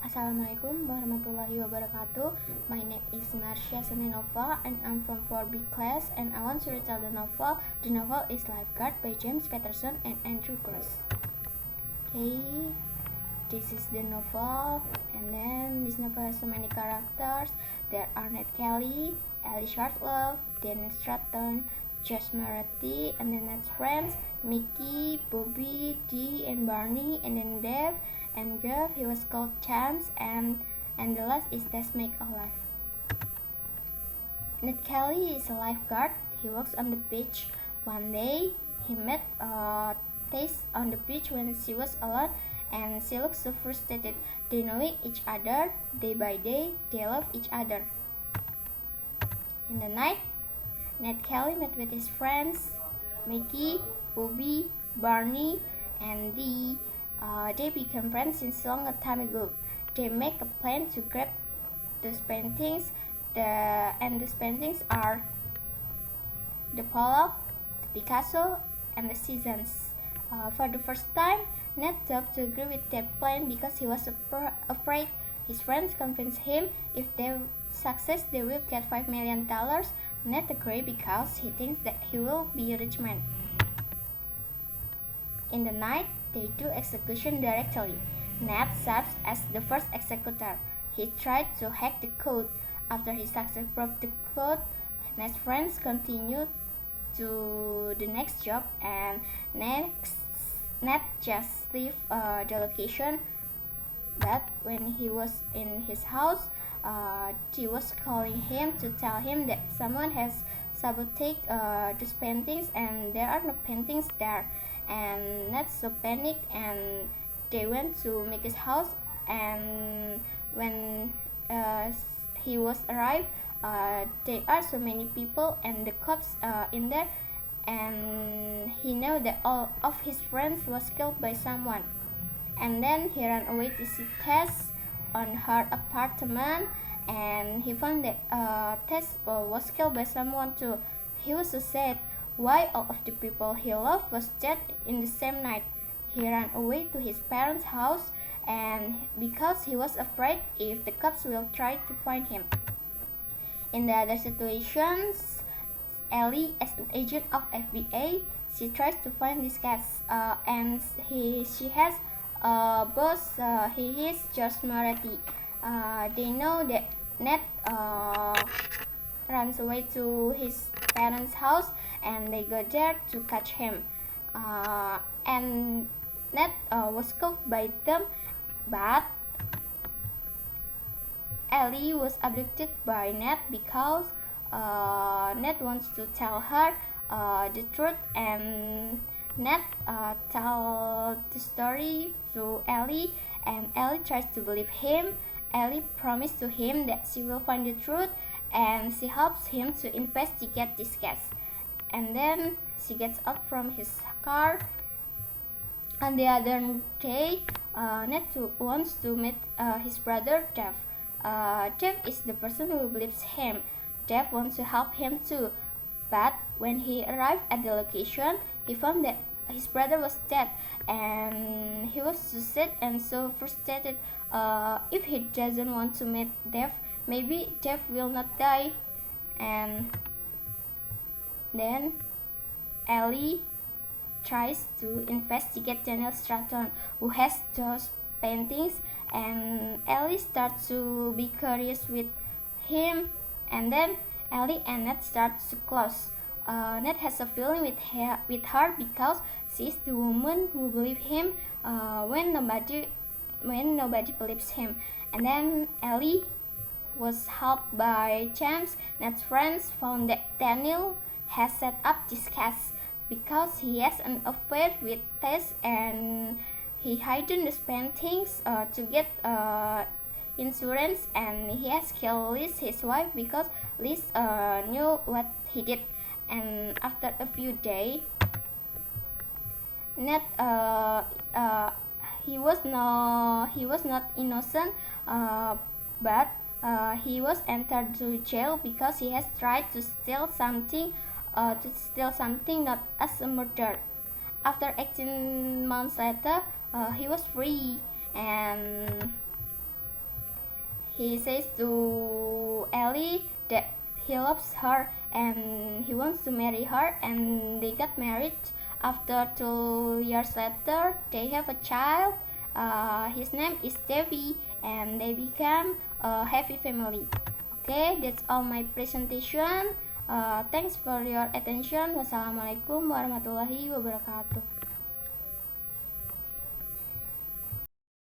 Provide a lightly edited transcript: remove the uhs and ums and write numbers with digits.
Assalamualaikum warahmatullahi wabarakatuh. My name is Marsha Saninova and I'm from 4B class and I want to retell the novel. The novel is Lifeguard by James Patterson and Andrew Gross. Okay, this is the novel, and then this novel has so many characters. There are Ned Kelly, Ellie Shortlove, Daniel Stratton, Josh Marathi, and then Ned's friends, Mickey, Bobby, Dee, and Barney, and then Dave, and Jeff. He was called Chance, and the last is Tess Make Alive. Ned Kelly is a lifeguard. He works on the beach. One day, he met Tess on the beach when she was alone, and she looked so frustrated. They knowing each other day by day. They love each other. In the night, Ned Kelly met with his friends, Mickey, Bobby, Barney, and Dee. They became friends since long a time ago. They make a plan to grab those paintings. These paintings are the Pollock, the Picasso, and the Seasons. For the first time, Ned thought to agree with their plan because he was afraid. His friends convinced him if they success they will get $5 million. Ned agreed because he thinks that he will be a rich man. In the night, they do execution directly. Ned serves as the first executor. He tried to hack the code. After he successfully broke the code, Ned's friends continued to the next job, and Ned just left the location. But when he was in his house, she was calling him to tell him that someone has sabotaged these paintings and there are no paintings there. And Ned so panicked, and they went to Mickey's house. And when he was arrived, there are so many people and the cops in there, and he knew that all of his friends was killed by someone. And then he ran away to see Tess on her apartment, and he found that Tess was killed by someone too. He was so sad. Why all of the people he loved was dead in the same night? He ran away to his parents' house, and because he was afraid if the cops will try to find him. In the other situations, Ellie, as an agent of FBI, she tries to find this case, and she has boss. He is George Marathi. They know that Ned runs away to his parents' house, and they go there to catch him. And Ned was caught by them, but Ellie was abducted by Ned because Ned wants to tell her the truth, and Ned tell the story to Ellie, and Ellie tries to believe him. Ellie promised to him that she will find the truth, and she helps him to investigate this case. And then she gets out from his car. On the other day, Ned wants to meet his brother Jeff. Jeff is the person who believes him. Jeff wants to help him too, but when he arrived at the location, he found that his brother was dead, and he was so sad and so frustrated. If he doesn't want to meet Jeff, maybe Jeff will not die. And then Ellie tries to investigate Daniel Stratton, who has those paintings, and Ellie starts to be curious with him, and then Ellie and Ned start to close. Ned has a feeling with her because she is the woman who believes him when nobody believes him. And then Ellie was helped by James. Ned's friends found that Daniel has set up this case because he has an affair with Tess, and he hidden the paintings to get insurance, and he has killed Liz, his wife, because Liz knew what he did. And after a few days, Ned he was not innocent, but he was entered to jail because he has tried to steal something not as a murder. After 18 months later, he was free, and He says to Ellie that he loves her and he wants to marry her, and they got married. After 2 years later, they have a child. His name is Devi, and they become a happy family. Okay, that's all my presentation. Thanks for your attention. Wassalamualaikum warahmatullahi wabarakatuh.